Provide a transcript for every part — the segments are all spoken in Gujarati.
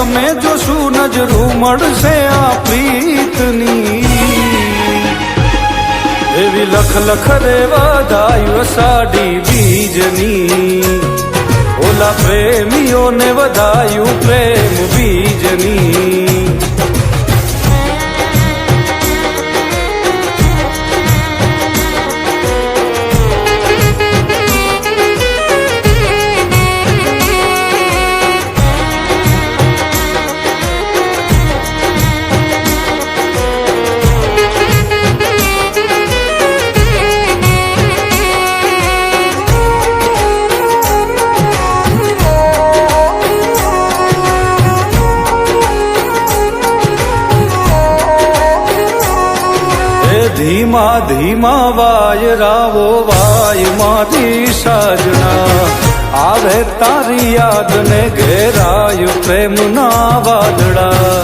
તમે જોશું નજરું મળશે આ પ્રીતની, એવી લખ લખ રે વધાયું અષાઢી બીજની, ઓલા પ્રેમીઓને વધાયું પ્રેમ બીજની. ધીમા ધીમા વાયરાવો વાય મારી સાજણા, આવે તારી યાદ ને ઘેરાય પ્રેમના વાદળા.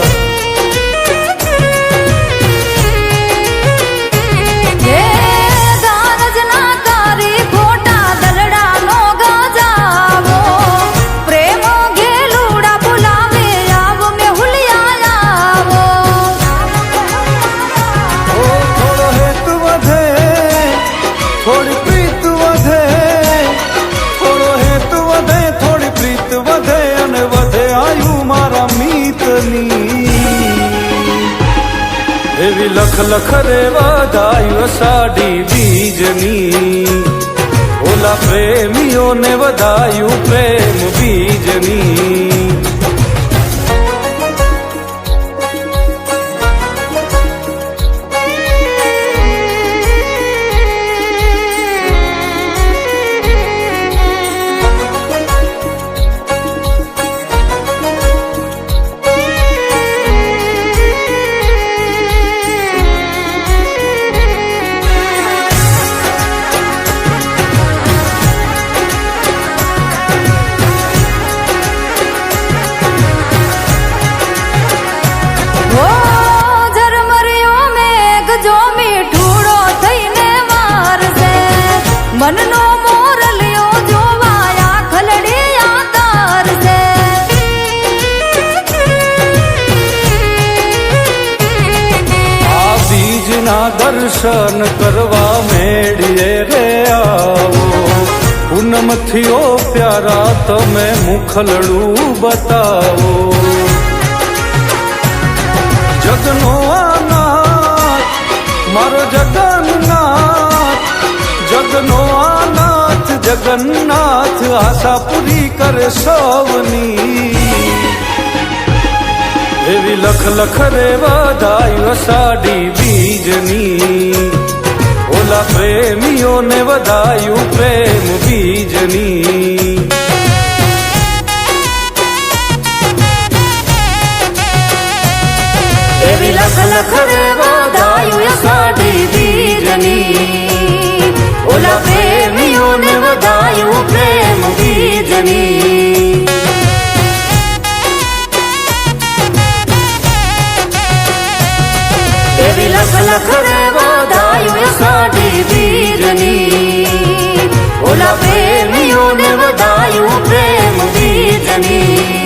એવી લખ લખ રે વધાયું અષાઢી બીજની, ઓલા પ્રેમીઓને વધાયું પ્રેમ બીજની. મનનો મોરલિયો જોવાયા ખલડિયા તારસે, આ બીજના દર્શન કરવા મેળીએ રે આવો, પૂનમથી ઓ પ્યારા તમે મુખલડું બતાવો. જગનો આનાથ મારો જગન્નાથ, જગનો આનાથ જગન્નાથ, આશા પૂરી કરે સૌની, એવી લખ લખ રે વધાયું અષાઢી બીજની, ઓલા પ્રેમીઓને વધાયું પ્રેમ બીજની. એવી લખ લખ રે વધાયું અષાઢી બીજની, ઓલા પ્રેમીઓને વધાયું પ્રેમ બીજની. એવી લખ લખ રે વધાયું અષાઢી બીજની, ઓલા પ્રેમીઓને વધાયું પ્રેમ બીજની.